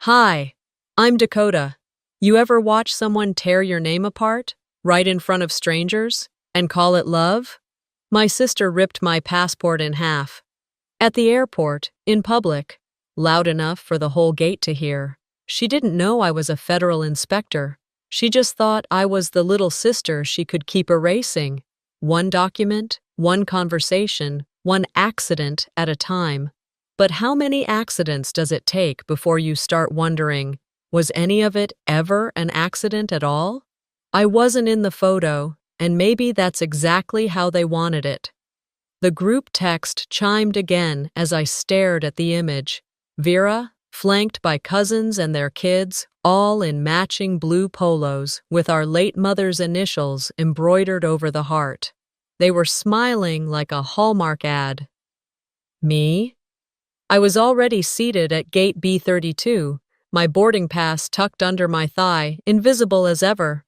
Hi, I'm Dakota. You ever watch someone tear your name apart, right in front of strangers, and call it love? My sister ripped my passport in half. At the airport, in public, loud enough for the whole gate to hear. She didn't know I was a federal inspector. She just thought I was the little sister she could keep erasing. One document, one conversation, one accident at a time. But how many accidents does it take before you start wondering, was any of it ever an accident at all? I wasn't in the photo, and maybe that's exactly how they wanted it. The group text chimed again as I stared at the image. Vera, flanked by cousins and their kids, all in matching blue polos with our late mother's initials embroidered over the heart. They were smiling like a Hallmark ad. Me? I was already seated at gate B32, my boarding pass tucked under my thigh, invisible as ever.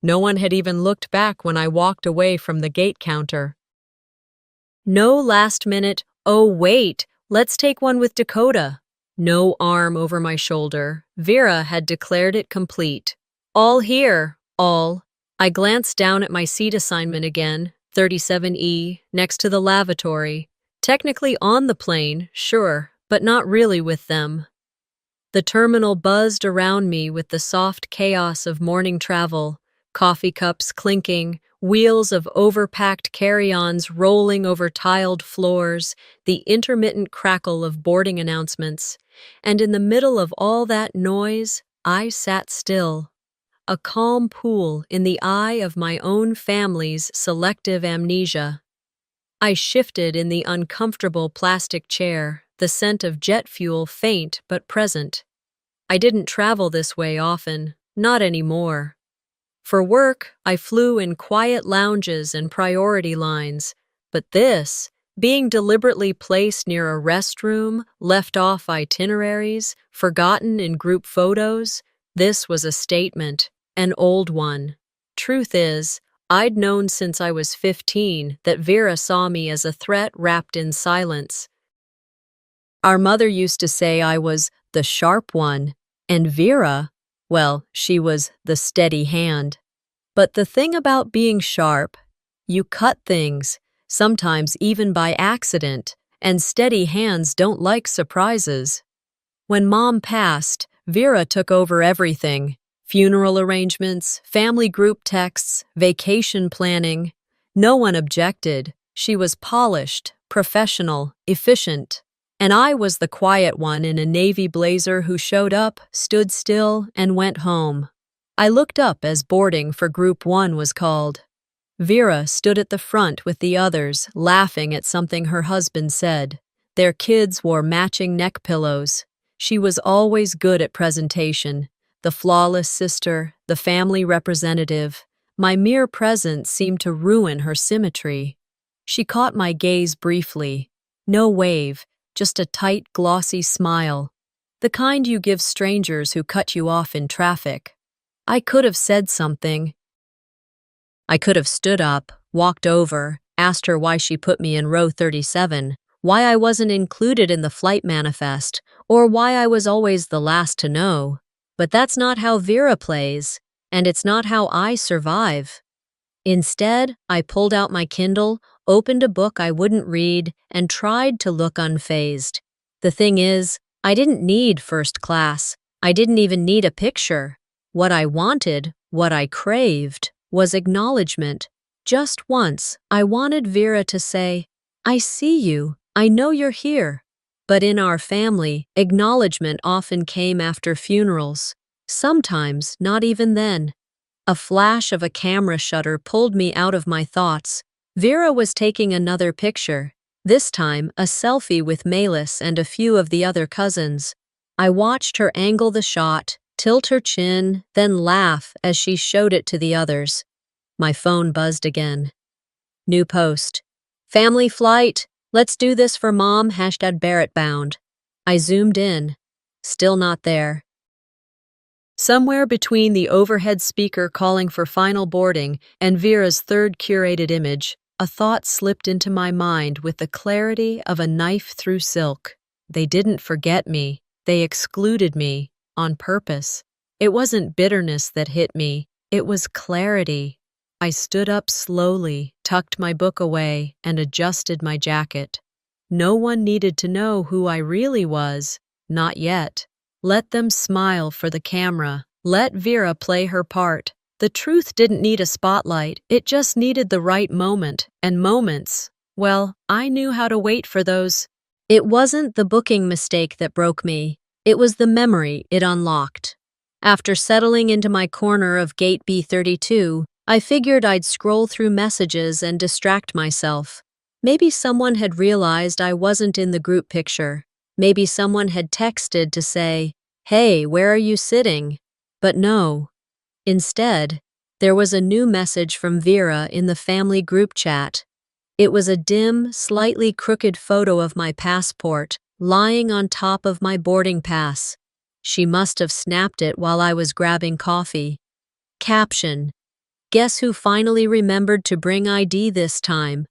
No one had even looked back when I walked away from the gate counter. No last minute, oh wait, let's take one with Dakota. No arm over my shoulder. Vera had declared it complete. All here, all. I glanced down at my seat assignment again, 37E, next to the lavatory. Technically on the plane, sure, but not really with them. The terminal buzzed around me with the soft chaos of morning travel, coffee cups clinking, wheels of overpacked carry-ons rolling over tiled floors, the intermittent crackle of boarding announcements. And in the middle of all that noise, I sat still, a calm pool in the eye of my own family's selective amnesia. I shifted in the uncomfortable plastic chair, the scent of jet fuel faint but present. I didn't travel this way often, not anymore. For work, I flew in quiet lounges and priority lines, but this, being deliberately placed near a restroom, left off itineraries, forgotten in group photos, this was a statement, an old one. Truth is, I'd known since I was 15 that Vera saw me as a threat wrapped in silence. Our mother used to say I was the sharp one, and Vera, well, she was the steady hand. But the thing about being sharp, you cut things, sometimes even by accident, and steady hands don't like surprises. When Mom passed, Vera took over everything. Funeral arrangements, family group texts, vacation planning. No one objected. She was polished, professional, efficient. And I was the quiet one in a navy blazer who showed up, stood still, and went home. I looked up as boarding for Group 1 was called. Vera stood at the front with the others, laughing at something her husband said. Their kids wore matching neck pillows. She was always good at presentation. The flawless sister, the family representative. My mere presence seemed to ruin her symmetry. She caught my gaze briefly. No wave, just a tight, glossy smile. The kind you give strangers who cut you off in traffic. I could have said something. I could have stood up, walked over, asked her why she put me in row 37, why I wasn't included in the flight manifest, or why I was always the last to know. But that's not how Vera plays, and it's not how I survive. Instead, I pulled out my Kindle, opened a book I wouldn't read, and tried to look unfazed. The thing is, I didn't need first class. I didn't even need a picture. What I wanted, what I craved, was acknowledgement. Just once, I wanted Vera to say, "I see you, I know you're here." But in our family, acknowledgement often came after funerals. Sometimes not even then. A flash of a camera shutter pulled me out of my thoughts. Vera was taking another picture, this time a selfie with Malis and a few of the other cousins. I watched her angle the shot, tilt her chin, then laugh as she showed it to the others. My phone buzzed again. New post. Family flight. Let's do this for Mom, #Barrett bound. I zoomed in. Still not there. Somewhere between the overhead speaker calling for final boarding and Vera's third curated image, a thought slipped into my mind with the clarity of a knife through silk. They didn't forget me. They excluded me. on purpose. It wasn't bitterness that hit me, it was clarity. I stood up slowly, tucked my book away, and adjusted my jacket. No one needed to know who I really was, not yet. Let them smile for the camera. Let Vera play her part. The truth didn't need a spotlight, it just needed the right moment, and moments, well, I knew how to wait for those. It wasn't the booking mistake that broke me, it was the memory it unlocked. After settling into my corner of gate B32, I figured I'd scroll through messages and distract myself. Maybe someone had realized I wasn't in the group picture. Maybe someone had texted to say, "Hey, where are you sitting?" But no. Instead, there was a new message from Vera in the family group chat. It was a dim, slightly crooked photo of my passport lying on top of my boarding pass. She must have snapped it while I was grabbing coffee. Caption: "Guess who finally remembered to bring ID this time?"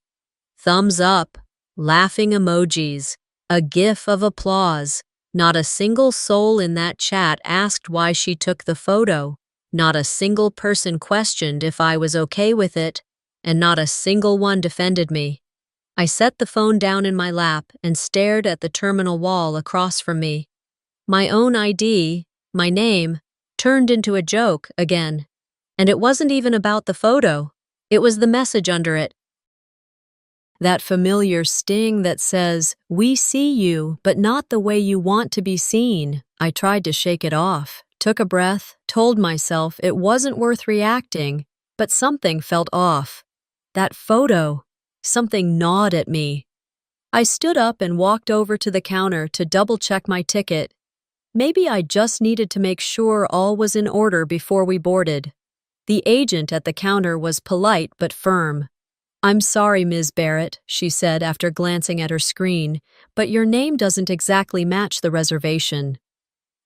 Thumbs up, laughing emojis, a gif of applause. Not a single soul in that chat asked why she took the photo. Not a single person questioned if I was okay with it, and not a single one defended me. I set the phone down in my lap and stared at the terminal wall across from me. My own ID, my name, turned into a joke again. And it wasn't even about the photo. It was the message under it. That familiar sting that says, "We see you, but not the way you want to be seen." I tried to shake it off, took a breath, told myself it wasn't worth reacting, but something felt off. That photo, something gnawed at me. I stood up and walked over to the counter to double-check my ticket. Maybe I just needed to make sure all was in order before we boarded. The agent at the counter was polite but firm. "I'm sorry, Ms. Barrett," she said after glancing at her screen, "but your name doesn't exactly match the reservation."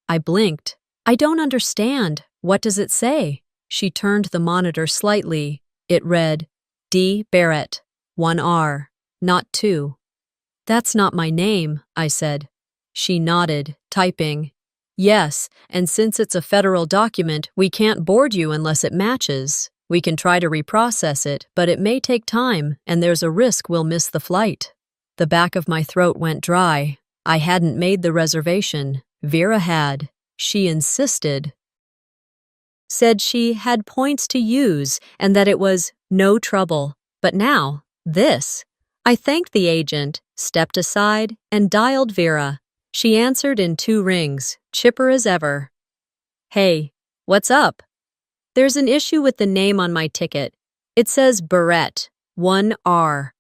I blinked. "I don't understand. What does it say?" She turned the monitor slightly. It read, "D. Barrett, 1R, not 2. "That's not my name," I said. She nodded, typing. "Yes, and since it's a federal document, we can't board you unless it matches. We can try to reprocess it, but it may take time, and there's a risk we'll miss the flight." The back of my throat went dry. I hadn't made the reservation. Vera had. She insisted. Said she had points to use and that it was no trouble. But now, this. I thanked the agent, stepped aside, and dialed Vera. She answered in 2 rings, chipper as ever. "Hey, what's up?" "There's an issue with the name on my ticket. It says Barrett, 1R.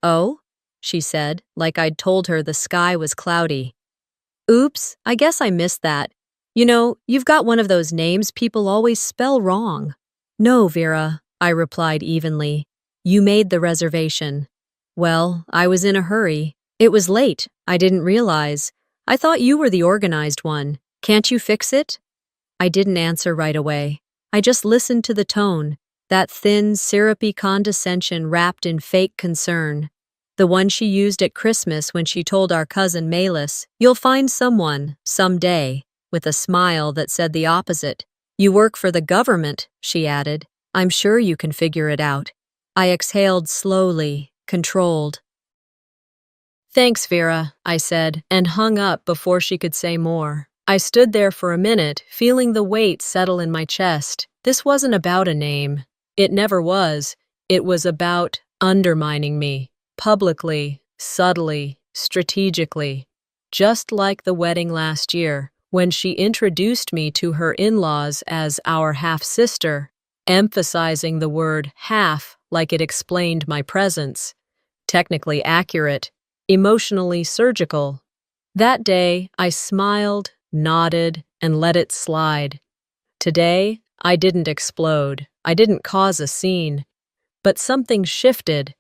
"Oh?" she said, like I'd told her the sky was cloudy. "Oops, I guess I missed that. You know, you've got one of those names people always spell wrong." "No, Vera," I replied evenly. "You made the reservation." "Well, I was in a hurry. It was late. I didn't realize. I thought you were the organized one. Can't you fix it?" I didn't answer right away. I just listened to the tone, that thin, syrupy condescension wrapped in fake concern. The one she used at Christmas when she told our cousin Malis, "You'll find someone, someday," with a smile that said the opposite. "You work for the government," she added. "I'm sure you can figure it out." I exhaled slowly, controlled. "Thanks, Vera," I said, and hung up before she could say more. I stood there for a minute, feeling the weight settle in my chest. This wasn't about a name. It never was. It was about undermining me. Publicly, subtly, strategically. Just like the wedding last year, when she introduced me to her in-laws as our half-sister, emphasizing the word half like it explained my presence. Technically accurate, emotionally surgical. That day, I smiled, nodded, and let it slide. Today, I didn't explode. I didn't cause a scene. But something shifted.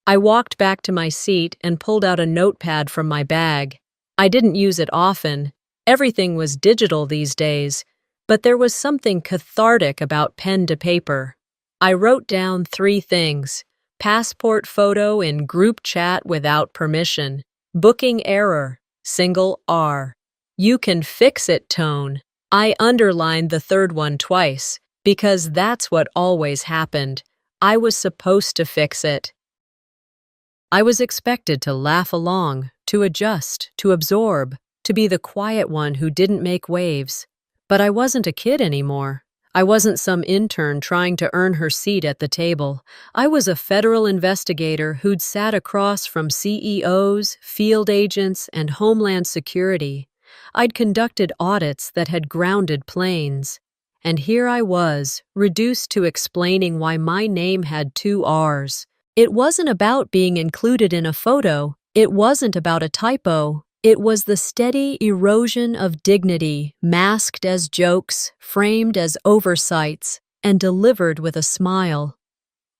I walked back to my seat and pulled out a notepad from my bag. I didn't use it often. Everything was digital these days. But there was something cathartic about pen to paper. I wrote down 3 things. Passport photo in group chat without permission. Booking error. Single R. You can fix it tone. I underlined the third one twice, because that's what always happened. I was supposed to fix it. I was expected to laugh along, to adjust, to absorb, to be the quiet one who didn't make waves. But I wasn't a kid anymore. I wasn't some intern trying to earn her seat at the table. I was a federal investigator who'd sat across from CEOs, field agents, and Homeland Security. I'd conducted audits that had grounded planes. And here I was, reduced to explaining why my name had two R's. It wasn't about being included in a photo. It wasn't about a typo. It was the steady erosion of dignity, masked as jokes, framed as oversights, and delivered with a smile.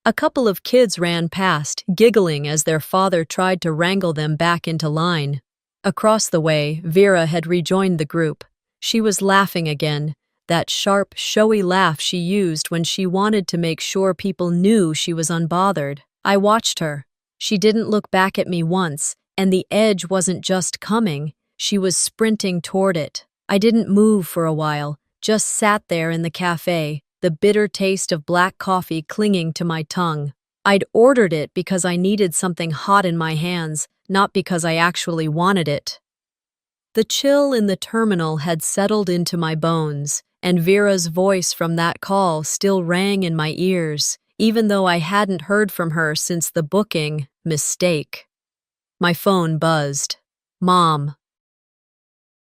A couple of kids ran past, giggling as their father tried to wrangle them back into line. Across the way, Vera had rejoined the group. She was laughing again, that sharp, showy laugh she used when she wanted to make sure people knew she was unbothered. I watched her. She didn't look back at me once, and the edge wasn't just coming, she was sprinting toward it. I didn't move for a while, just sat there in the cafe, the bitter taste of black coffee clinging to my tongue. I'd ordered it because I needed something hot in my hands, not because I actually wanted it. The chill in the terminal had settled into my bones, and Vera's voice from that call still rang in my ears, even though I hadn't heard from her since the booking mistake. My phone buzzed. Mom.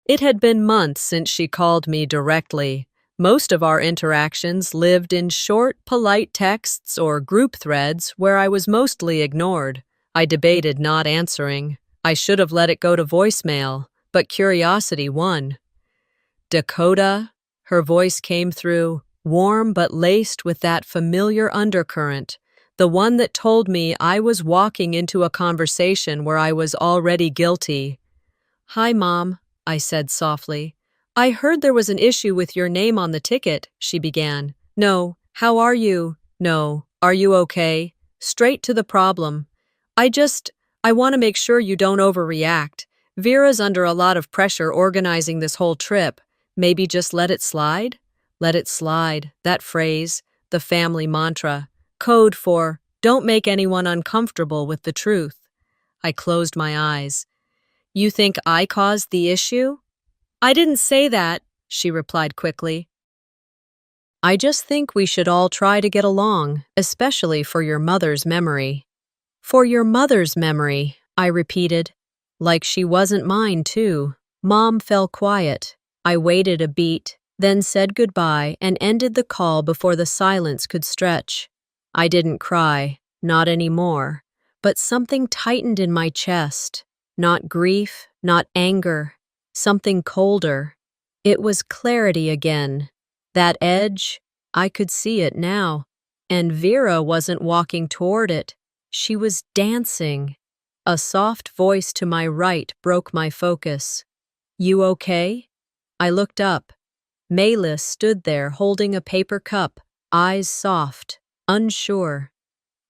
It had been months since she called me directly. Most of our interactions lived in short, polite texts or group threads where I was mostly ignored. I debated not answering. I should have let it go to voicemail, but curiosity won. Dakota, her voice came through, warm but laced with that familiar undercurrent, the one that told me I was walking into a conversation where I was already guilty. "Hi, Mom," I said softly. "I heard there was an issue with your name on the ticket," she began. "No, how are you? No, are you okay? Straight to the problem. I want to make sure you don't overreact. Vera's under a lot of pressure organizing this whole trip. Maybe just let it slide?" Let it slide, that phrase, the family mantra, code for don't make anyone uncomfortable with the truth. I closed my eyes. "You think I caused the issue?" "I didn't say that," she replied quickly. "I just think we should all try to get along, especially for your mother's memory." "For your mother's memory," I repeated. Like she wasn't mine, too. Mom fell quiet. I waited a beat, then said goodbye and ended the call before the silence could stretch. I didn't cry, not anymore, but something tightened in my chest. Not grief, not anger, something colder. It was clarity again. That edge, I could see it now. And Vera wasn't walking toward it. She was dancing. A soft voice to my right broke my focus. "You okay?" I looked up. Maylis stood there holding a paper cup, eyes soft, unsure.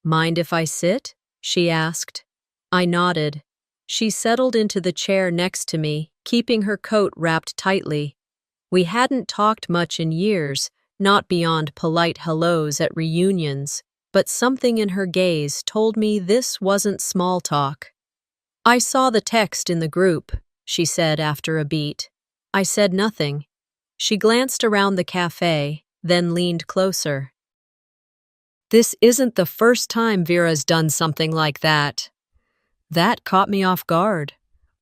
"Mind if I sit?" she asked. I nodded. She settled into the chair next to me, keeping her coat wrapped tightly. We hadn't talked much in years, not beyond polite hellos at reunions, but something in her gaze told me this wasn't small talk. "I saw the text in the group," she said after a beat. I said nothing. She glanced around the cafe, then leaned closer. "This isn't the first time Vera's done something like that." That caught me off guard.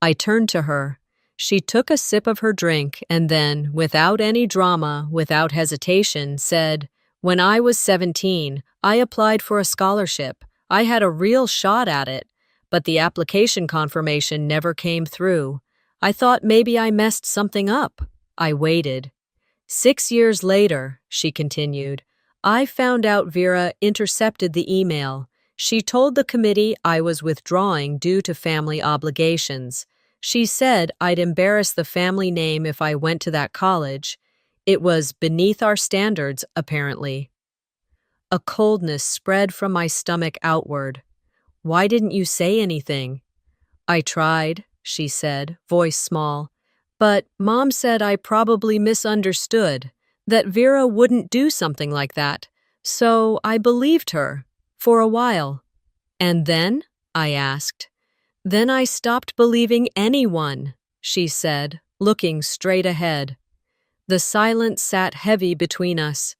I turned to her. She took a sip of her drink and then, without any drama, without hesitation, said, "When I was 17, I applied for a scholarship. I had a real shot at it, but the application confirmation never came through. I thought maybe I messed something up." I waited. 6 years later, she continued, I found out Vera intercepted the email. She told the committee I was withdrawing due to family obligations. She said I'd embarrass the family name if I went to that college. It was beneath our standards, apparently. A coldness spread from my stomach outward. "Why didn't you say anything?" "I tried," she said, voice small. But Mom said I probably misunderstood, that Vera wouldn't do something like that. So I believed her, for a while. And then? I asked. Then I stopped believing anyone, she said, looking straight ahead. The silence sat heavy between us.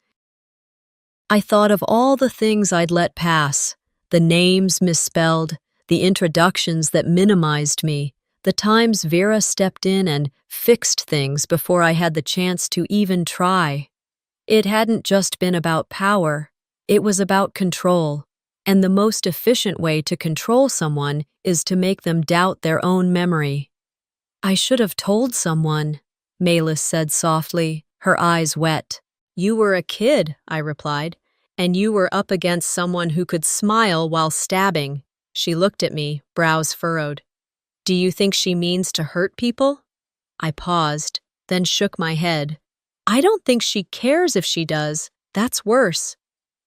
I thought of all the things I'd let pass, the names misspelled, the introductions that minimized me, the times Vera stepped in and fixed things before I had the chance to even try. It hadn't just been about power, it was about control. And the most efficient way to control someone is to make them doubt their own memory. I should have told someone, Malis said softly, her eyes wet. You were a kid, I replied, and you were up against someone who could smile while stabbing. She looked at me, brows furrowed. Do you think she means to hurt people? I paused, then shook my head. I don't think she cares if she does. That's worse.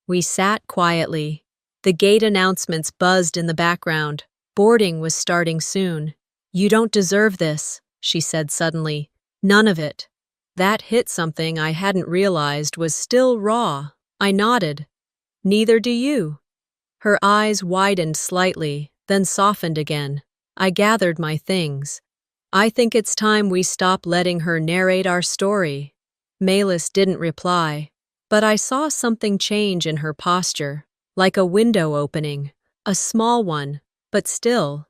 We sat quietly. The gate announcements buzzed in the background. Boarding was starting soon. You don't deserve this, she said suddenly. None of it. That hit something I hadn't realized was still raw. I nodded. Neither do you. Her eyes widened slightly, then softened again. I gathered my things. I think it's time we stop letting her narrate our story. Malis didn't reply, but I saw something change in her posture, like a window opening, a small one, but still.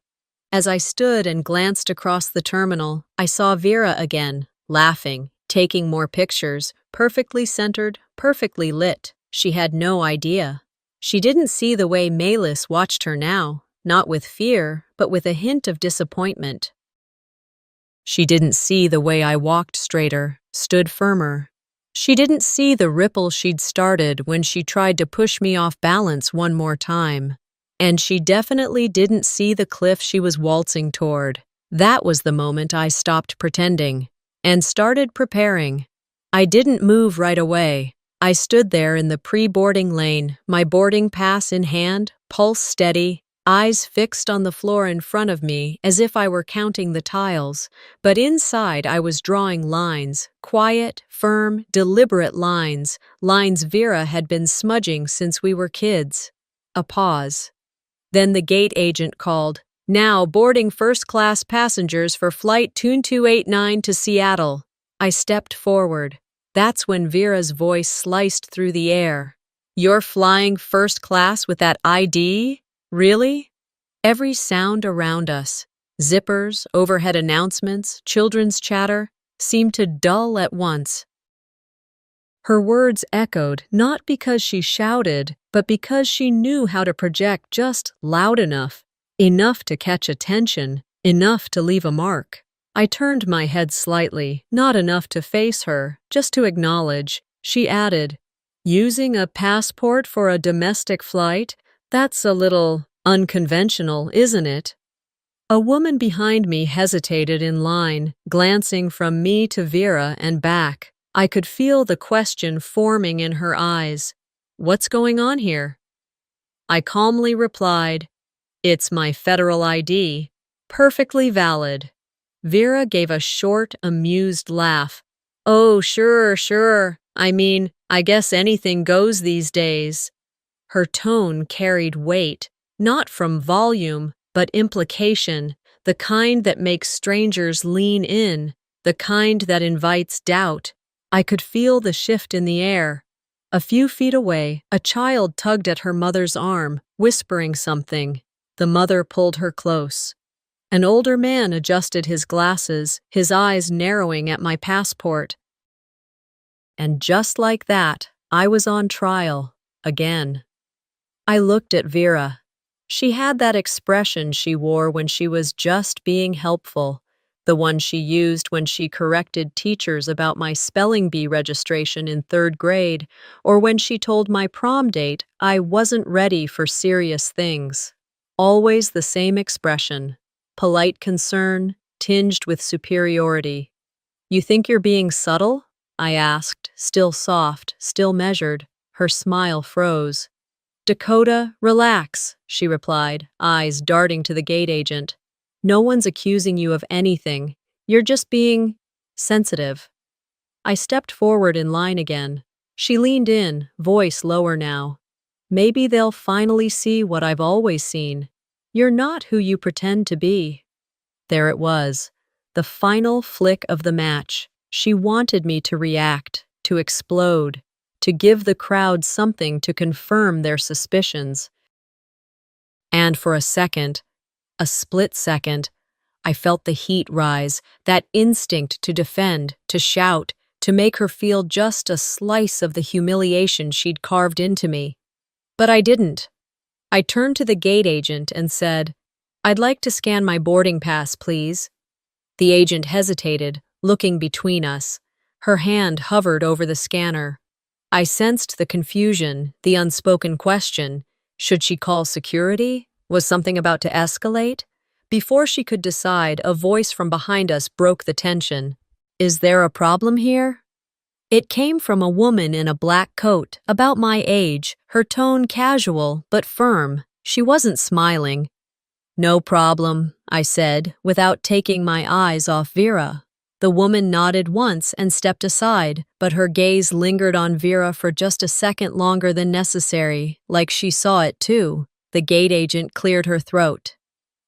As I stood and glanced across the terminal, I saw Vera again, laughing, taking more pictures, perfectly centered, perfectly lit. She had no idea. She didn't see the way Malis watched her now, not with fear, but with a hint of disappointment. She didn't see the way I walked straighter, stood firmer. She didn't see the ripple she'd started when she tried to push me off balance one more time. And she definitely didn't see the cliff she was waltzing toward. That was the moment I stopped pretending and started preparing. I didn't move right away. I stood there in the pre-boarding lane, my boarding pass in hand, pulse steady, eyes fixed on the floor in front of me as if I were counting the tiles. But inside I was drawing lines, quiet, firm, deliberate lines, lines Vera had been smudging since we were kids. A pause. Then the gate agent called, Now boarding first-class passengers for Flight 2289 to Seattle. I stepped forward. That's when Vera's voice sliced through the air. You're flying first class with that ID? Really? Every sound around us, zippers, overhead announcements, children's chatter, seemed to dull at once. Her words echoed not because she shouted, but because she knew how to project just loud enough, enough to catch attention, enough to leave a mark. I turned my head slightly, not enough to face her, just to acknowledge. She added, Using a passport for a domestic flight? That's a little unconventional, isn't it? A woman behind me hesitated in line, glancing from me to Vera and back. I could feel the question forming in her eyes. What's going on here? I calmly replied, It's my federal ID. Perfectly valid. Vera gave a short, amused laugh. Oh, sure. I guess anything goes these days. Her tone carried weight, not from volume, but implication, the kind that makes strangers lean in, the kind that invites doubt. I could feel the shift in the air. A few feet away, a child tugged at her mother's arm, whispering something. The mother pulled her close. An older man adjusted his glasses, his eyes narrowing at my passport. And just like that, I was on trial, again. I looked at Vera. She had that expression she wore when she was just being helpful, the one she used when she corrected teachers about my spelling bee registration in 3rd grade, or when she told my prom date I wasn't ready for serious things. Always the same expression. Polite concern, tinged with superiority. You think you're being subtle? I asked, still soft, still measured. Her smile froze. Dakota, relax, she replied, eyes darting to the gate agent. No one's accusing you of anything. You're just being sensitive. I stepped forward in line again. She leaned in, voice lower now. Maybe they'll finally see what I've always seen. You're not who you pretend to be. There it was, the final flick of the match. She wanted me to react, to explode, to give the crowd something to confirm their suspicions. And for a split second, I felt the heat rise, that instinct to defend, to shout, to make her feel just a slice of the humiliation she'd carved into me. But I didn't. I turned to the gate agent and said, "I'd like to scan my boarding pass, please." The agent hesitated, looking between us. Her hand hovered over the scanner. I sensed the confusion, the unspoken question. Should she call security? Was something about to escalate? Before she could decide, a voice from behind us broke the tension. "Is there a problem here?" It came from a woman in a black coat, about my age, her tone casual but firm. She wasn't smiling. "No problem," I said, without taking my eyes off Vera. The woman nodded once and stepped aside, but her gaze lingered on Vera for just a second longer than necessary, like she saw it too. The gate agent cleared her throat.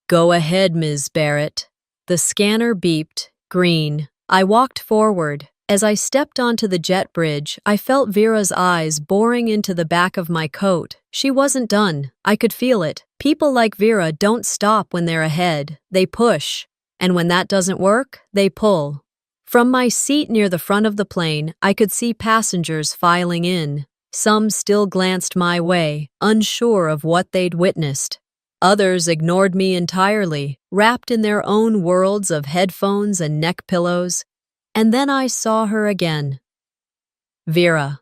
"Go ahead, Ms. Barrett." The scanner beeped, green. I walked forward. As I stepped onto the jet bridge, I felt Vera's eyes boring into the back of my coat. She wasn't done. I could feel it. People like Vera don't stop when they're ahead. They push. And when that doesn't work, they pull. From my seat near the front of the plane, I could see passengers filing in. Some still glanced my way, unsure of what they'd witnessed. Others ignored me entirely, wrapped in their own worlds of headphones and neck pillows. And then I saw her again. Vera.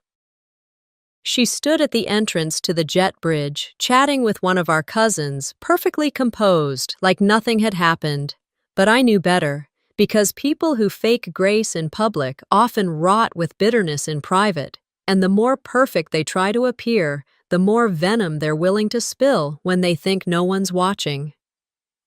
She stood at the entrance to the jet bridge, chatting with one of our cousins, perfectly composed, like nothing had happened. But I knew better, because people who fake grace in public often rot with bitterness in private, and the more perfect they try to appear, the more venom they're willing to spill when they think no one's watching.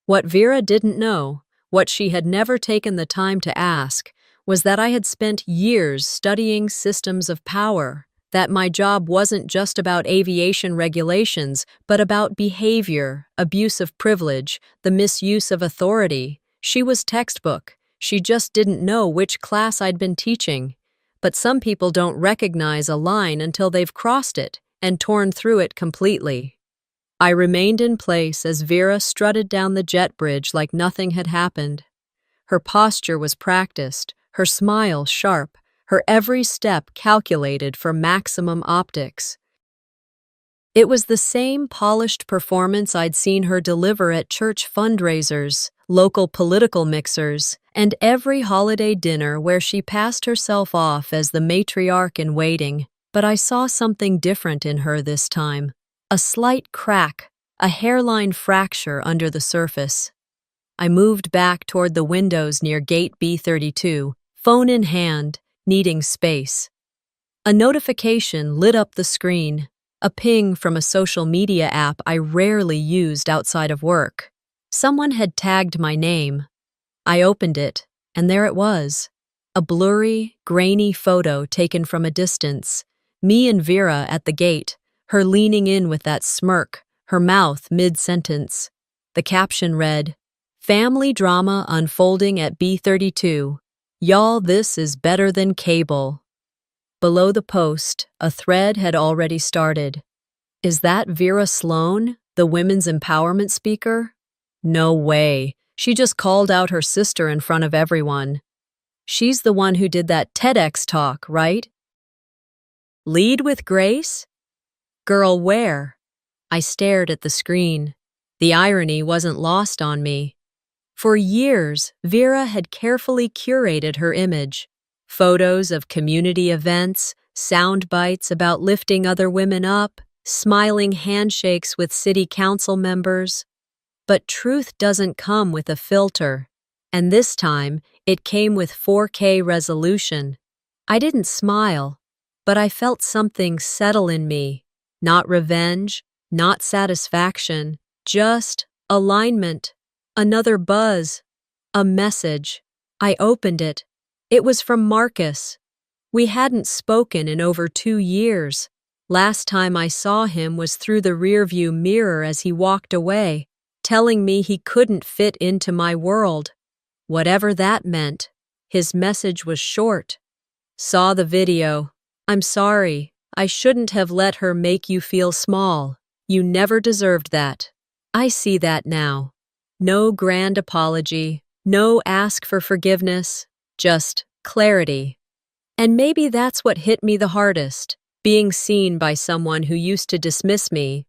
What Vera didn't know, what she had never taken the time to ask, was that I had spent years studying systems of power, that my job wasn't just about aviation regulations, but about behavior, abuse of privilege, the misuse of authority. She was textbook. She just didn't know which class I'd been teaching. But some people don't recognize a line until they've crossed it and torn through it completely. I remained in place as Vera strutted down the jet bridge like nothing had happened. Her posture was practiced, her smile sharp, her every step calculated for maximum optics. It was the same polished performance I'd seen her deliver at church fundraisers, local political mixers, and every holiday dinner where she passed herself off as the matriarch in waiting. But I saw something different in her this time. A slight crack, a hairline fracture under the surface. I moved back toward the windows near gate B32, phone in hand, needing space. A notification lit up the screen, a ping from a social media app I rarely used outside of work. Someone had tagged my name. I opened it, and there it was. A blurry, grainy photo taken from a distance. Me and Vera at the gate, her leaning in with that smirk, her mouth mid-sentence. The caption read, "Family drama unfolding at B32. Y'all, this is better than cable." Below the post, a thread had already started. Is that Vera Sloan, the women's empowerment speaker? No way. She just called out her sister in front of everyone. She's the one who did that TEDx talk, right? Lead with grace? Girl, where? I stared at the screen. The irony wasn't lost on me. For years, Vera had carefully curated her image. Photos of community events, sound bites about lifting other women up, smiling handshakes with city council members. But truth doesn't come with a filter. And this time, it came with 4K resolution. I didn't smile, but I felt something settle in me. Not revenge, not satisfaction, just alignment. Another buzz. A message. I opened it. It was from Marcus. We hadn't spoken in over 2 years. Last time I saw him was through the rearview mirror as he walked away, telling me he couldn't fit into my world. Whatever that meant, his message was short. Saw the video. I'm sorry. I shouldn't have let her make you feel small. You never deserved that. I see that now. No grand apology, no ask for forgiveness, just clarity. And maybe that's what hit me the hardest, being seen by someone who used to dismiss me.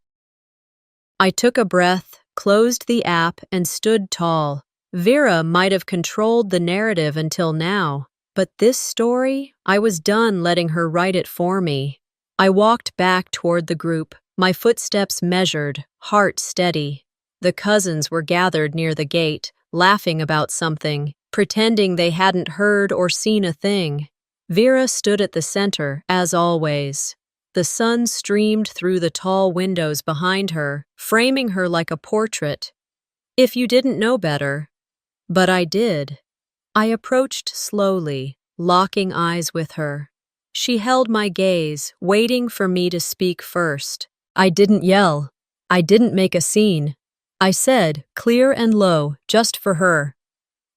I took a breath, closed the app, and stood tall. Vera might have controlled the narrative until now, but this story, I was done letting her write it for me. I walked back toward the group, my footsteps measured, heart steady. The cousins were gathered near the gate, laughing about something, pretending they hadn't heard or seen a thing. Vera stood at the center, as always. The sun streamed through the tall windows behind her, framing her like a portrait. If you didn't know better. But I did. I approached slowly, locking eyes with her. She held my gaze, waiting for me to speak first. I didn't yell. I didn't make a scene. I said, clear and low, just for her.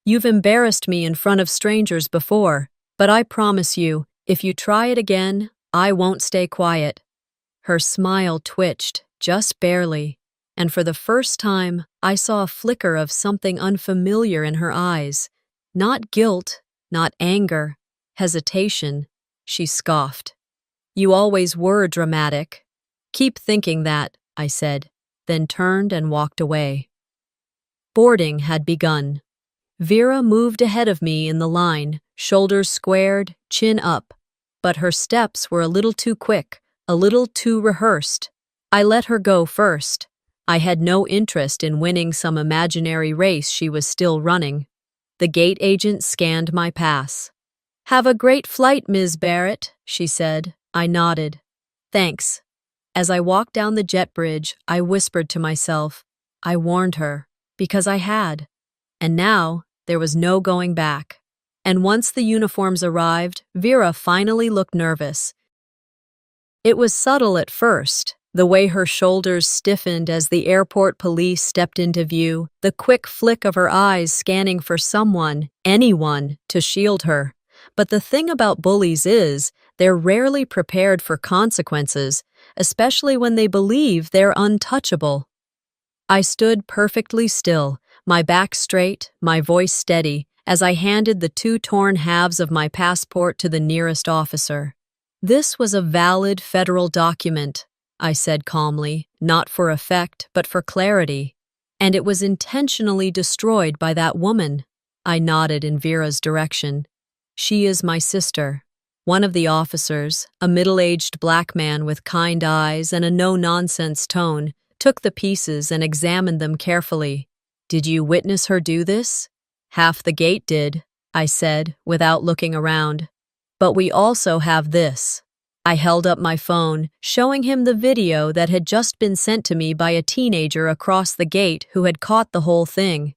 You've embarrassed me in front of strangers before, but I promise you, if you try it again, I won't stay quiet. Her smile twitched, just barely, and for the first time, I saw a flicker of something unfamiliar in her eyes. Not guilt, not anger, hesitation. She scoffed. You always were dramatic. Keep thinking that, I said, then turned and walked away. Boarding had begun. Vera moved ahead of me in the line, shoulders squared, chin up. But her steps were a little too quick, a little too rehearsed. I let her go first. I had no interest in winning some imaginary race she was still running. The gate agent scanned my pass. Have a great flight, Ms. Barrett, she said. I nodded. Thanks. As I walked down the jet bridge, I whispered to myself. I warned her, because I had. And now, there was no going back. And once the uniforms arrived, Vera finally looked nervous. It was subtle at first, the way her shoulders stiffened as the airport police stepped into view, the quick flick of her eyes scanning for someone, anyone, to shield her. But the thing about bullies is, they're rarely prepared for consequences, especially when they believe they're untouchable. I stood perfectly still, my back straight, my voice steady, as I handed the 2 torn halves of my passport to the nearest officer. This was a valid federal document, I said calmly, not for effect, but for clarity. And it was intentionally destroyed by that woman. I nodded in Vera's direction. She is my sister. One of the officers, a middle-aged black man with kind eyes and a no-nonsense tone, took the pieces and examined them carefully. Did you witness her do this? Half the gate did, I said, without looking around. But we also have this. I held up my phone, showing him the video that had just been sent to me by a teenager across the gate who had caught the whole thing.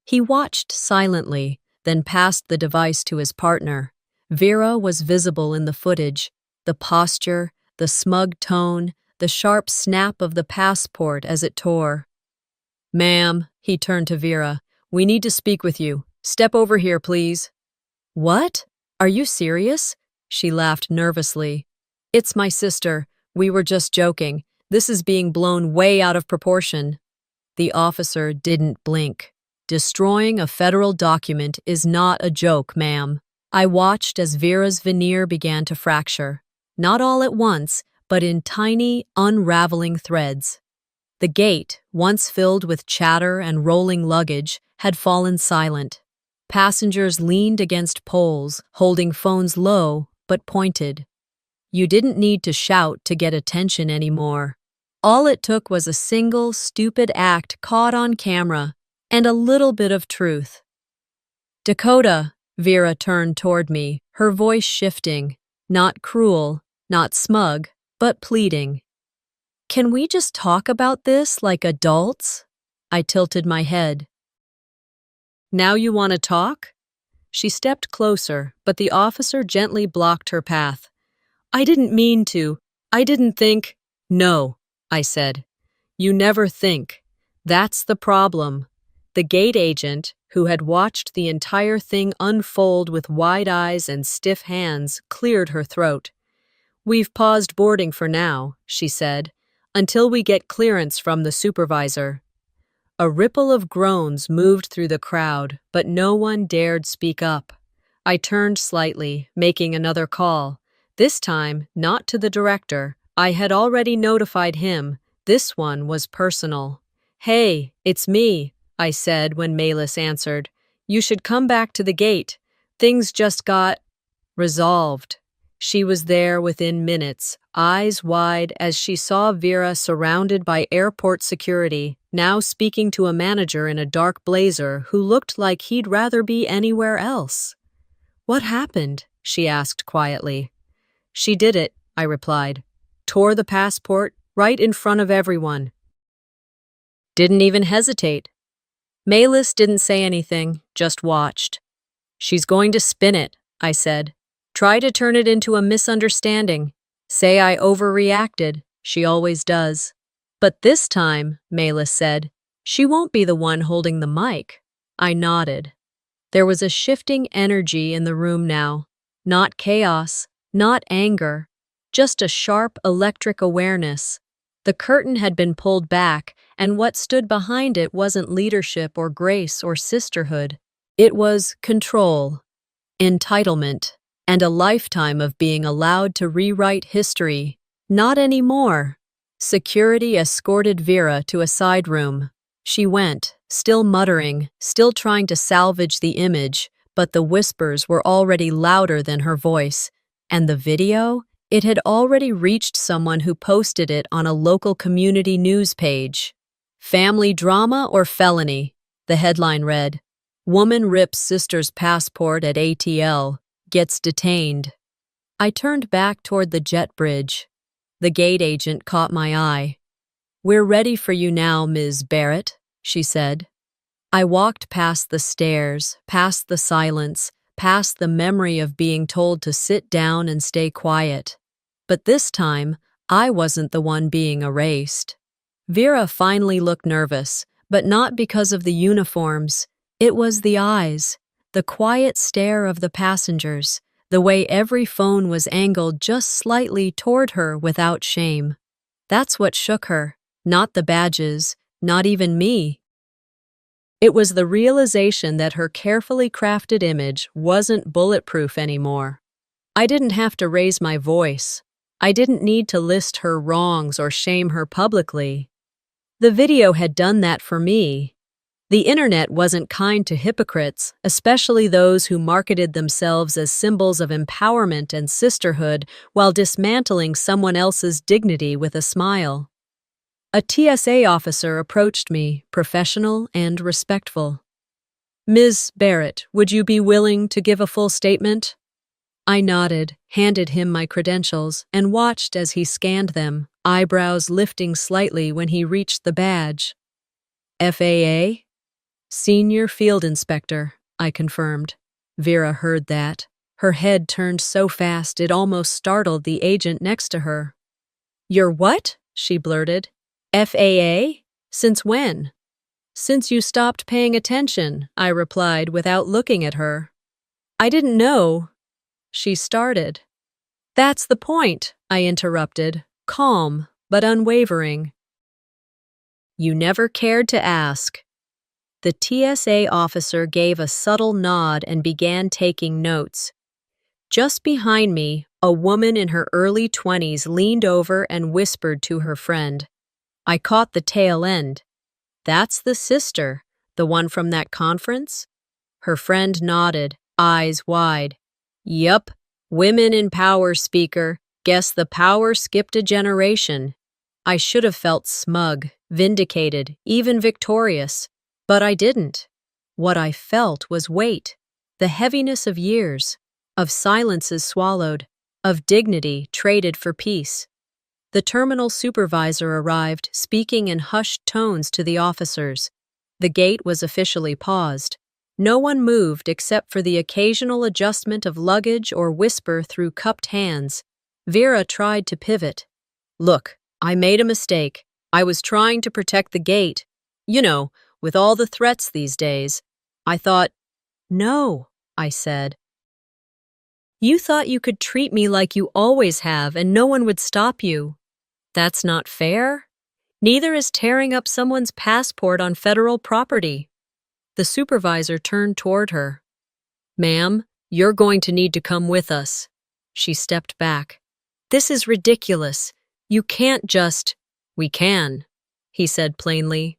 He watched silently, then passed the device to his partner. Vera was visible in the footage, the posture, the smug tone, the sharp snap of the passport as it tore. Ma'am, he turned to Vera, we need to speak with you. Step over here, please. What? Are you serious? She laughed nervously. It's my sister. We were just joking. This is being blown way out of proportion. The officer didn't blink. Destroying a federal document is not a joke, ma'am. I watched as Vera's veneer began to fracture. Not all at once, but in tiny, unraveling threads. The gate, once filled with chatter and rolling luggage, had fallen silent. Passengers leaned against poles, holding phones low but pointed. You didn't need to shout to get attention anymore. All it took was a single, stupid act caught on camera, and a little bit of truth. Dakota, Vera turned toward me, her voice shifting, not cruel, not smug, but pleading. Can we just talk about this like adults? I tilted my head. Now you want to talk? She stepped closer, but the officer gently blocked her path. I didn't mean to. I didn't think. No, I said. You never think. That's the problem. The gate agent, who had watched the entire thing unfold with wide eyes and stiff hands, cleared her throat. We've paused boarding for now, she said, until we get clearance from the supervisor. A ripple of groans moved through the crowd, but no one dared speak up. I turned slightly, making another call. This time, not to the director. I had already notified him. This one was personal. Hey, it's me, I said when Malis answered. You should come back to the gate. Things just got resolved. She was there within minutes, eyes wide as she saw Vera surrounded by airport security, now speaking to a manager in a dark blazer who looked like he'd rather be anywhere else. What happened? She asked quietly. She did it, I replied. Tore the passport right in front of everyone. Didn't even hesitate. Malis didn't say anything, just watched. She's going to spin it, I said. Try to turn it into a misunderstanding. Say I overreacted. She always does. But this time, Malis said, she won't be the one holding the mic. I nodded. There was a shifting energy in the room now. Not chaos, not anger, just a sharp electric awareness. The curtain had been pulled back, and what stood behind it wasn't leadership or grace or sisterhood. It was control, entitlement, and a lifetime of being allowed to rewrite history. Not anymore. Security escorted Vera to a side room. She went, still muttering, still trying to salvage the image, but the whispers were already louder than her voice. And the video? It had already reached someone who posted it on a local community news page. Family drama or felony? The headline read. Woman rips sister's passport at ATL. Gets detained. I turned back toward the jet bridge. The gate agent caught my eye. We're ready for you now, Ms. Barrett, she said. I walked past the stairs, past the silence, past the memory of being told to sit down and stay quiet. But this time, I wasn't the one being erased. Vera finally looked nervous, but not because of the uniforms. It was the eyes. The quiet stare of the passengers, the way every phone was angled just slightly toward her without shame. That's what shook her, not the badges, not even me. It was the realization that her carefully crafted image wasn't bulletproof anymore. I didn't have to raise my voice. I didn't need to list her wrongs or shame her publicly. The video had done that for me. The internet wasn't kind to hypocrites, especially those who marketed themselves as symbols of empowerment and sisterhood while dismantling someone else's dignity with a smile. A TSA officer approached me, professional and respectful. Ms. Barrett, would you be willing to give a full statement? I nodded, handed him my credentials, and watched as he scanned them, eyebrows lifting slightly when he reached the badge. FAA? Senior Field Inspector, I confirmed. Vera heard that. Her head turned so fast it almost startled the agent next to her. You're what? She blurted. FAA? Since when? Since you stopped paying attention, I replied without looking at her. I didn't know. She started. That's the point, I interrupted, calm but unwavering. You never cared to ask. The TSA officer gave a subtle nod and began taking notes. Just behind me, a woman in her early 20s leaned over and whispered to her friend. I caught the tail end. That's the sister, the one from that conference? Her friend nodded, eyes wide. Yup, women in power speaker. Guess the power skipped a generation. I should have felt smug, vindicated, even victorious. But I didn't. What I felt was weight, the heaviness of years, of silences swallowed, of dignity traded for peace. The terminal supervisor arrived, speaking in hushed tones to the officers. The gate was officially paused. No one moved except for the occasional adjustment of luggage or whisper through cupped hands. Vera tried to pivot. Look, I made a mistake. I was trying to protect the gate. You know, with all the threats these days. I thought, no, I said. You thought you could treat me like you always have and no one would stop you. That's not fair. Neither is tearing up someone's passport on federal property. The supervisor turned toward her. Ma'am, you're going to need to come with us. She stepped back. This is ridiculous. You can't just— We can, he said plainly.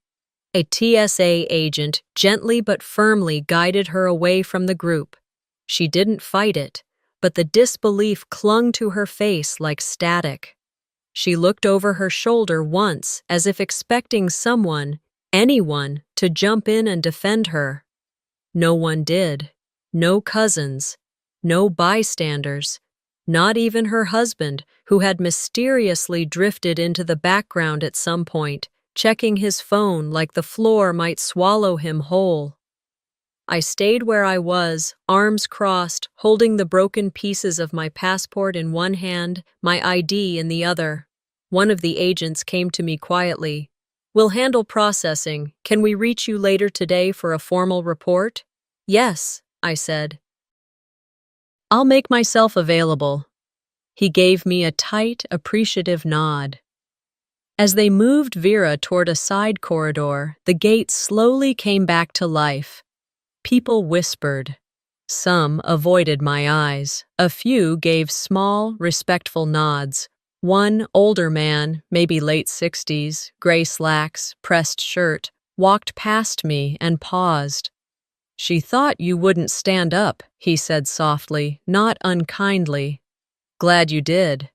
A TSA agent gently but firmly guided her away from the group. She didn't fight it, but the disbelief clung to her face like static. She looked over her shoulder once as if expecting someone, anyone, to jump in and defend her. No one did. No cousins. No bystanders. Not even her husband, who had mysteriously drifted into the background at some point, checking his phone like the floor might swallow him whole. I stayed where I was, arms crossed, holding the broken pieces of my passport in one hand, my ID in the other. One of the agents came to me quietly. We'll handle processing. Can we reach you later today for a formal report? Yes, I said. I'll make myself available. He gave me a tight, appreciative nod. As they moved Vera toward a side corridor, the gate slowly came back to life. People whispered. Some avoided my eyes. A few gave small, respectful nods. One older man, maybe late 60s, gray slacks, pressed shirt, walked past me and paused. She thought you wouldn't stand up, he said softly, not unkindly. Glad you did.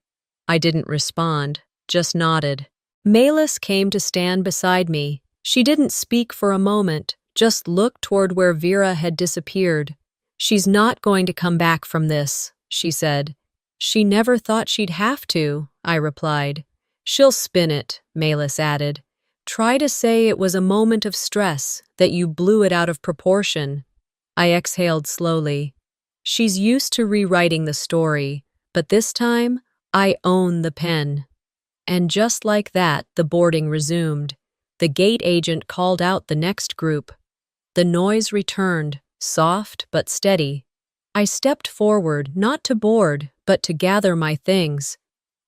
I didn't respond, just nodded. Malis came to stand beside me. She didn't speak for a moment, just looked toward where Vera had disappeared. She's not going to come back from this, she said. She never thought she'd have to, I replied. She'll spin it, Malis added. Try to say it was a moment of stress, that you blew it out of proportion. I exhaled slowly. She's used to rewriting the story, but this time, I own the pen. And just like that, the boarding resumed. The gate agent called out the next group. The noise returned, soft but steady. I stepped forward, not to board, but to gather my things.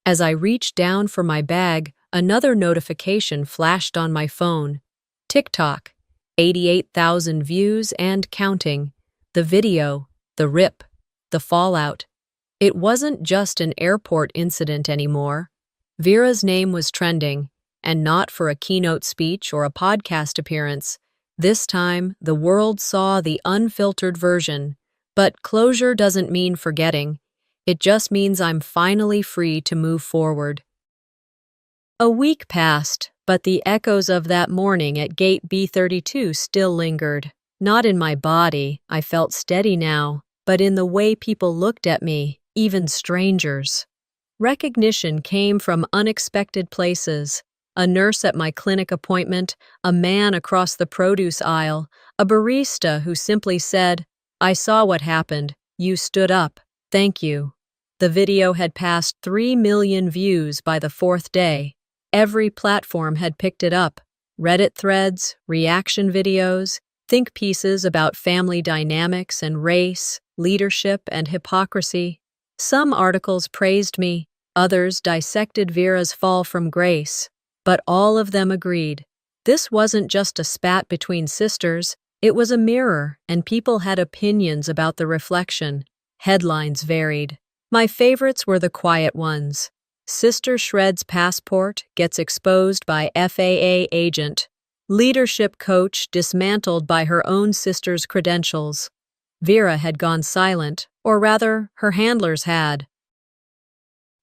As I reached down for my bag, another notification flashed on my phone. TikTok, 88,000 views and counting. The video, the rip, the fallout. It wasn't just an airport incident anymore. Vera's name was trending, and not for a keynote speech or a podcast appearance. This time, the world saw the unfiltered version. But closure doesn't mean forgetting. It just means I'm finally free to move forward. A week passed, but the echoes of that morning at Gate B32 still lingered. Not in my body, I felt steady now, but in the way people looked at me, even strangers. Recognition came from unexpected places. A nurse at my clinic appointment, a man across the produce aisle, a barista who simply said, I saw what happened. You stood up. Thank you. The video had passed 3 million views by the 4th day. Every platform had picked it up. Reddit threads, reaction videos, think pieces about family dynamics and race, leadership and hypocrisy. Some articles praised me, others dissected Vera's fall from grace. But all of them agreed. This wasn't just a spat between sisters. It was a mirror, and people had opinions about the reflection. Headlines varied. My favorites were the quiet ones. Sister shreds passport, gets exposed by FAA agent. Leadership coach dismantled by her own sister's credentials. Vera had gone silent, or rather, her handlers had.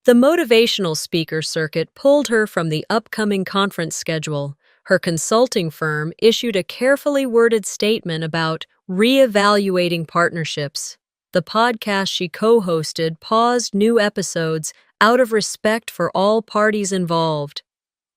The motivational speaker circuit pulled her from the upcoming conference schedule. Her consulting firm issued a carefully worded statement about reevaluating partnerships. The podcast she co-hosted paused new episodes out of respect for all parties involved.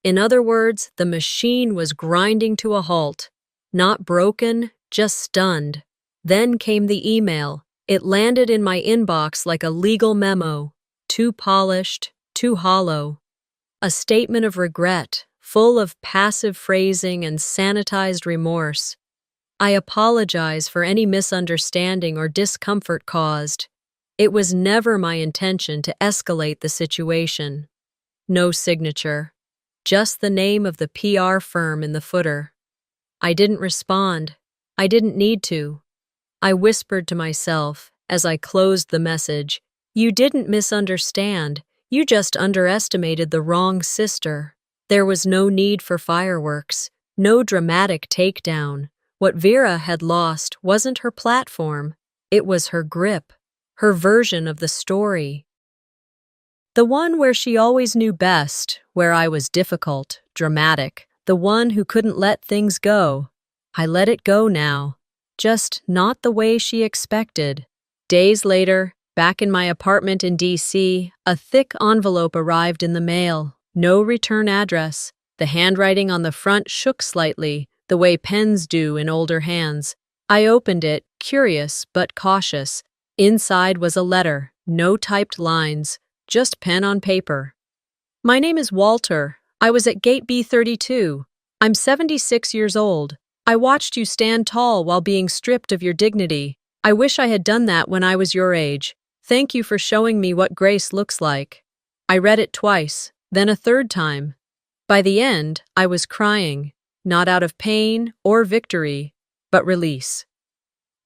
In other words, the machine was grinding to a halt. Not broken, just stunned. Then came the email. It landed in my inbox like a legal memo, too polished, too hollow. A statement of regret, full of passive phrasing and sanitized remorse. I apologize for any misunderstanding or discomfort caused. It was never my intention to escalate the situation. No signature, just the name of the PR firm in the footer. I didn't respond. I didn't need to. I whispered to myself as I closed the message, "You didn't misunderstand. You just underestimated the wrong sister." There was no need for fireworks, no dramatic takedown. What Vera had lost wasn't her platform, it was her grip, her version of the story. The one where she always knew best, where I was difficult, dramatic, the one who couldn't let things go. I let it go now, just not the way she expected. Days later, back in my apartment in D.C., a thick envelope arrived in the mail. No return address. The handwriting on the front shook slightly, the way pens do in older hands. I opened it, curious but cautious. Inside was a letter, no typed lines, just pen on paper. "My name is Walter. I was at Gate B32. I'm 76 years old. I watched you stand tall while being stripped of your dignity. I wish I had done that when I was your age. Thank you for showing me what grace looks like." I read it twice, then a third time. By the end, I was crying, not out of pain or victory, but release.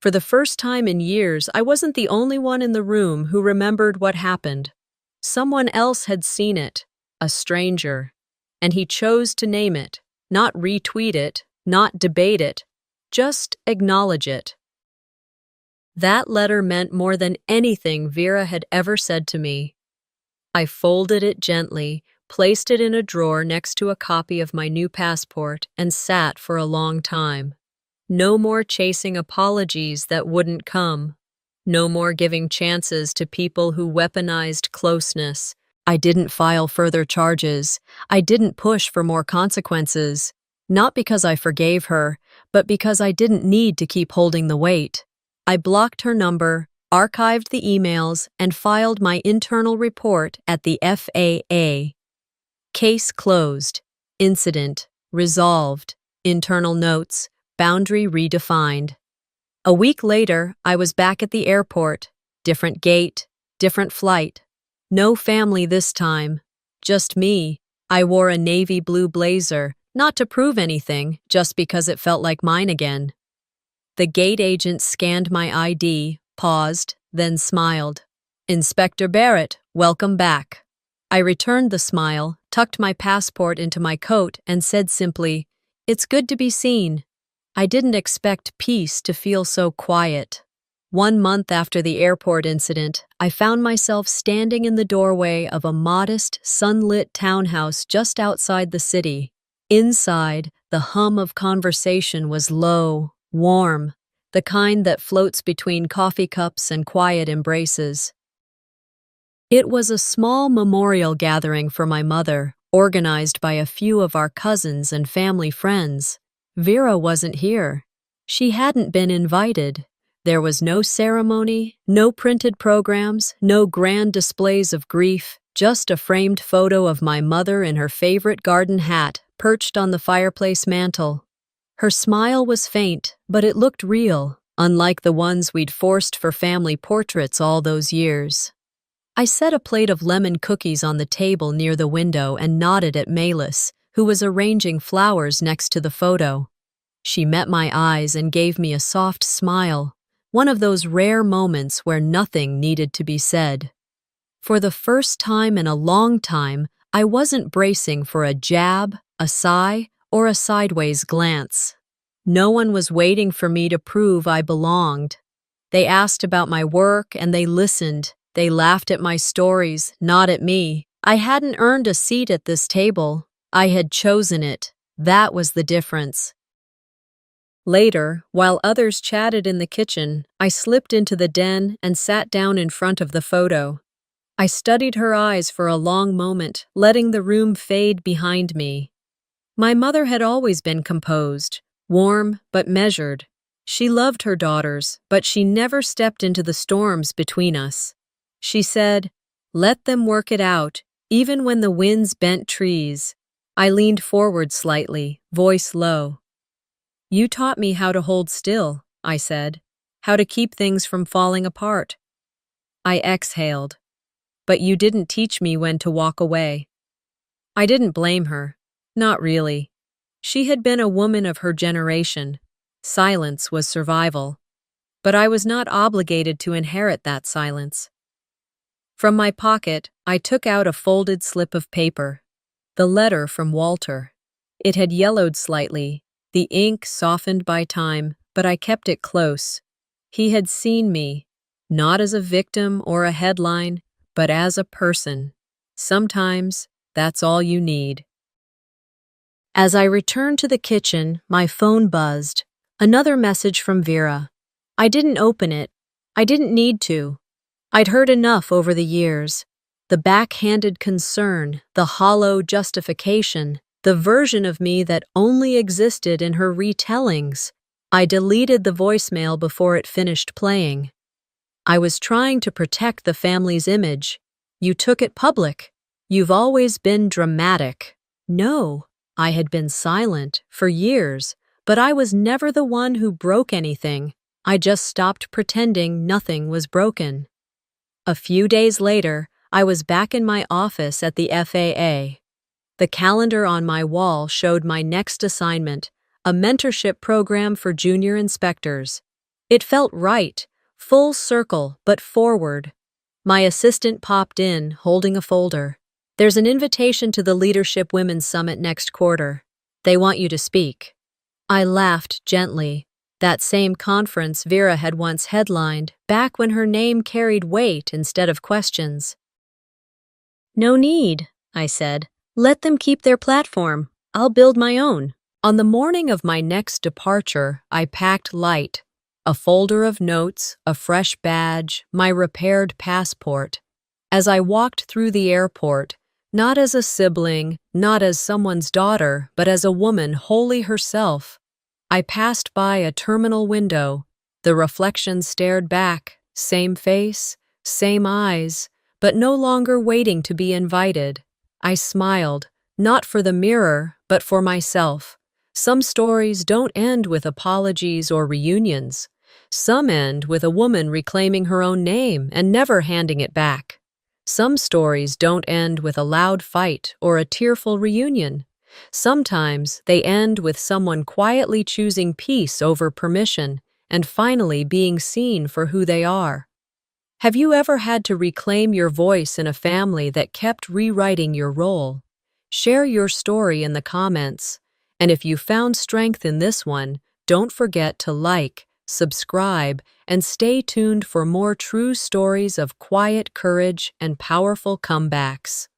For the first time in years, I wasn't the only one in the room who remembered what happened. Someone else had seen it, a stranger, and he chose to name it, not retweet it, not debate it, just acknowledge it. That letter meant more than anything Vera had ever said to me. I folded it gently, placed it in a drawer next to a copy of my new passport, and sat for a long time. No more chasing apologies that wouldn't come. No more giving chances to people who weaponized closeness. I didn't file further charges. I didn't push for more consequences. Not because I forgave her, but because I didn't need to keep holding the weight. I blocked her number, archived the emails, and filed my internal report at the FAA. Case closed. Incident resolved. Internal notes. Boundary redefined. A week later, I was back at the airport. Different gate, different flight. No family this time. Just me. I wore a navy blue blazer, not to prove anything, just because it felt like mine again. The gate agent scanned my ID, paused, then smiled. "Inspector Barrett, welcome back." I returned the smile, tucked my passport into my coat, and said simply, "It's good to be seen." I didn't expect peace to feel so quiet. 1 month after the airport incident, I found myself standing in the doorway of a modest, sunlit townhouse just outside the city. Inside, the hum of conversation was low, warm, the kind that floats between coffee cups and quiet embraces. It was a small memorial gathering for my mother, organized by a few of our cousins and family friends. Vera wasn't here. She hadn't been invited. There was no ceremony, no printed programs, no grand displays of grief, just a framed photo of my mother in her favorite garden hat perched on the fireplace mantel. Her smile was faint, but it looked real, unlike the ones we'd forced for family portraits all those years. I set a plate of lemon cookies on the table near the window and nodded at Malis, who was arranging flowers next to the photo. She met my eyes and gave me a soft smile, one of those rare moments where nothing needed to be said. For the first time in a long time, I wasn't bracing for a jab, a sigh, or a sideways glance. No one was waiting for me to prove I belonged. They asked about my work and they listened. They laughed at my stories, not at me. I hadn't earned a seat at this table. I had chosen it. That was the difference. Later, while others chatted in the kitchen, I slipped into the den and sat down in front of the photo. I studied her eyes for a long moment, letting the room fade behind me. My mother had always been composed, warm but measured. She loved her daughters, but she never stepped into the storms between us. She said, "Let them work it out, even when the winds bent trees." I leaned forward slightly, voice low. "You taught me how to hold still," I said, "how to keep things from falling apart." I exhaled. "But you didn't teach me when to walk away." I didn't blame her. Not really. She had been a woman of her generation. Silence was survival. But I was not obligated to inherit that silence. From my pocket, I took out a folded slip of paper. The letter from Walter. It had yellowed slightly, the ink softened by time, but I kept it close. He had seen me, not as a victim or a headline, but as a person. Sometimes, that's all you need. As I returned to the kitchen, my phone buzzed. Another message from Vera. I didn't open it. I didn't need to. I'd heard enough over the years. The backhanded concern, the hollow justification, the version of me that only existed in her retellings. I deleted the voicemail before it finished playing. I was trying to protect the family's image. You took it public. You've always been dramatic. No, I had been silent for years, but I was never the one who broke anything. I just stopped pretending nothing was broken. A few days later, I was back in my office at the FAA. The calendar on my wall showed my next assignment, a mentorship program for junior inspectors. It felt right, full circle, but forward. My assistant popped in, holding a folder. "There's an invitation to the Leadership Women's Summit next quarter. They want you to speak." I laughed gently. That same conference Vera had once headlined, back when her name carried weight instead of questions. "No need," I said. "Let them keep their platform. I'll build my own." On the morning of my next departure, I packed light. A folder of notes, a fresh badge, my repaired passport. As I walked through the airport, not as a sibling, not as someone's daughter, but as a woman wholly herself, I passed by a terminal window. The reflection stared back, same face, same eyes, but no longer waiting to be invited. I smiled, not for the mirror, but for myself. Some stories don't end with apologies or reunions. Some end with a woman reclaiming her own name and never handing it back. Some stories don't end with a loud fight or a tearful reunion. Sometimes they end with someone quietly choosing peace over permission and finally being seen for who they are. Have you ever had to reclaim your voice in a family that kept rewriting your role? Share your story in the comments. And if you found strength in this one, don't forget to like, subscribe, and stay tuned for more true stories of quiet courage and powerful comebacks.